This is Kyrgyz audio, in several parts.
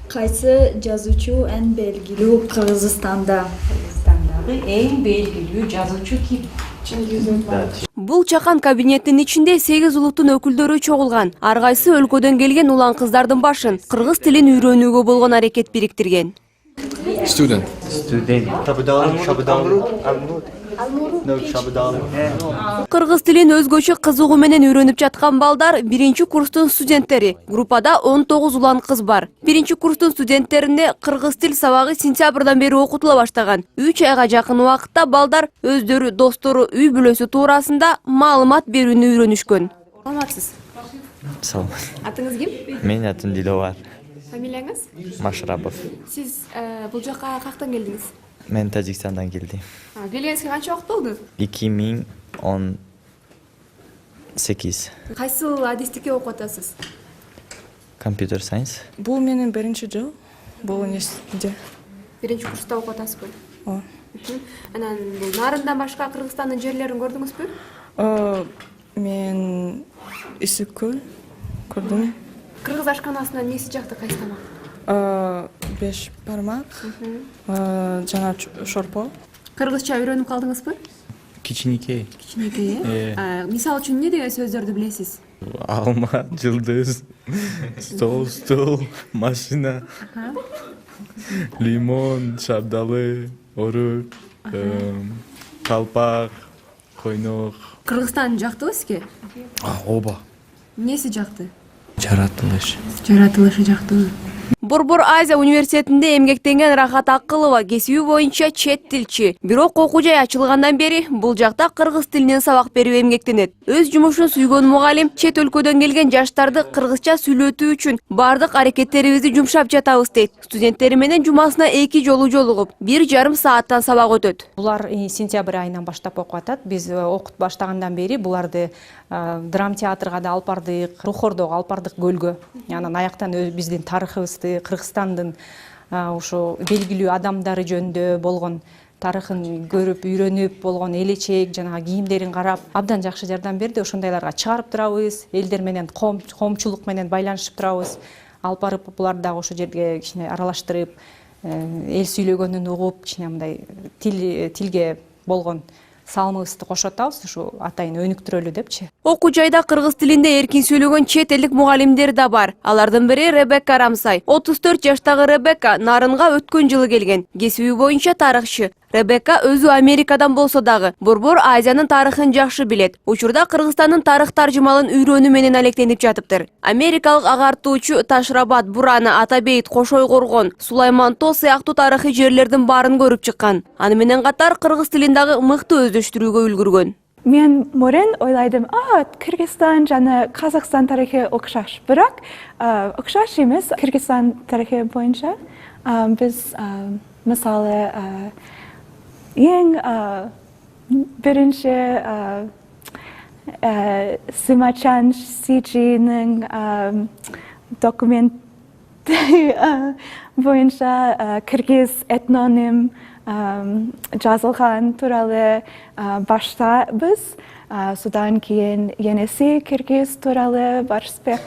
Кайсы жазуучу эң белгилүү Кыргызстанда? Кыргызстандагы эң белгилүү жазуучу ким? Бул чакан кабинеттин ичинде 8 улуттун өкүлдөрү чогулган. Ар кайсы өлкөдөн келген улан кыздардын башын кыргыз тилин үйрөнүүгө болгон аракет бириктирген. Student. Кыргыз тилин өзгөчө кызыгуу менен үйрөнүп жаткан балдар биринчи курстун студенттери. Группада 19 улан кыз бар. Биринчи курстун студенттеринде кыргыз тил сабагы сентябрдан бери окутула баштаган. 3 айга жакын убакытта балдар өздөрү, достору, үй бүлөсү туурасында маалымат берүүнү үйрөнүшкөн. Саламатсыз. Салам. Атыңыз ким? Менин атым Диловар Фамилияңыз? Машрапов. Сиз бул жака каяктан келдиңиз? Мен Тажикстандан келдим. Келгениңизге канча убакыт болду? 2018. Кайсыл адистикке окуп атасыз? Компьютер сайенс. Бул менин биринчи жыл бул университетте. Биринчи курста окуп атасызбы? Ооба. Анан бул нарындан башка Кыргызстандын жерлерин көрдүңүзбү? Мен Исик көл көрдүм. Кыргыз ашканасынан неси жакты, кайсы тамак? 5 бармак, жана шорпо. Кыргызча үйрөнүп калдыңызбы? Кичинекей. Кичинекей, мисал үчүн эмне деген сөздөрдү билесиз? Алма, жылдыз, стол, машина, лимон, шабдалы, орук, калпак, койнок. Кыргызстан жактыбы сизге? Оба. Неси жакты? Жаратылыш. Жаратылышы жактыбы? Борбор Азия университетинде эмгектенген Рахат Акылова кесиби боюнча чет тилчи. Бирок окуу жай ачылгандан бери бул жакта кыргыз тилинен сабак берип эмгектенет. Өз жумушун сүйгөн мугалим чет өлкөдөн келген жаштарды кыргызча сүйлөтүү үчүн бардык аракеттерибизди жумшап жатабыз дейт. Студенттери менен жумасына 2 жолу жолугуп, 1,5 сааттан сабак өтөт. Булар сентябрь айынан баштап окуп атат. Биз окут баштагандан бери буларды драм театрга да алып бардык, Рухордого алып бардык көлгө. Анан аяктан биздин тарыхыбызды, Кыргызстандын ошо белгилүү адамдары жөнүндө болгон тарыхын көрүп, үйрөнүп болгон элечек, жана кийимдерин карап, абдан жакшы жардам берди. Ошондайларга чыгарып турабыз, элдер менен коомчулук менен байланышып турабыз. Алып барып буларды дагы ошо жерге кичине аралаштырып, эл сүйлөгөнүн угуп, кичине мындай тилге болгон салымыбызды кошуп атабыз, ушу атайын өнүктүрөлү депчи. Окуу жайда кыргыз тилинде эркин сүйлөгөн чет элдик мугалимдер да бар. Алардын бири Ребекка Рамсай. 34 жаштагы Ребекка нарынга өткөн жылы келген. Кесиби боюнча тарыхчы. Ребекка өзү Америкадан болсо дагы Борбор Азиянын тарыхын жакшы билет. Учурда Кыргызстандын тарых таржымалын үйрөнүү менен алектенип жатыптыр. Америкалык агартуучу Ташрабат, Бурана, Атабейт, Кошой Коргон, Сулайман Тоо сыяктуу тарыхый жерлердин баарын көрүп чыккан. Аны менен катар кыргыз тилин дагы мыкты өздөштүрүүгө үлгүргөн. Мен мурун ойлайдым, Кыргызстан жана Казакстан тарыхы окшаш. Бирок окшаш эмес. Кыргызстан тарыхы боюнча биз мисалы эң биринчи Сымачан Сичинин документи боюнча кыргыз этноним жазылган тууралуу баштайбыз. Судан кийин енеси кыргыз тууралуу, Барсбек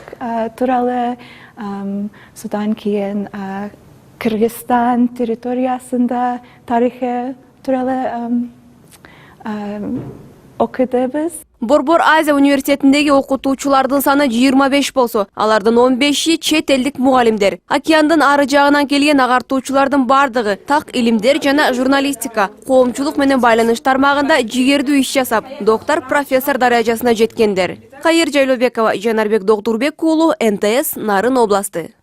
тууралуу, судан кийин Кыргызстан территориясында тарыхы тууралуу окудубуз. Борбор Азия университетиндеги окутуучулардын саны 25 болсо, алардын 15и чет элдик мугалимдер. Океандын ары жагынан келген агартуучулардын бардыгы так илимдер жана журналистика, коомчулук менен байланыш тармагында жигердүү иш жасап, доктор, профессор даражасына жеткендер. Кайыр Жайлообекова, Жанарбек Доктурбек уулу, НТС, Нарын областы.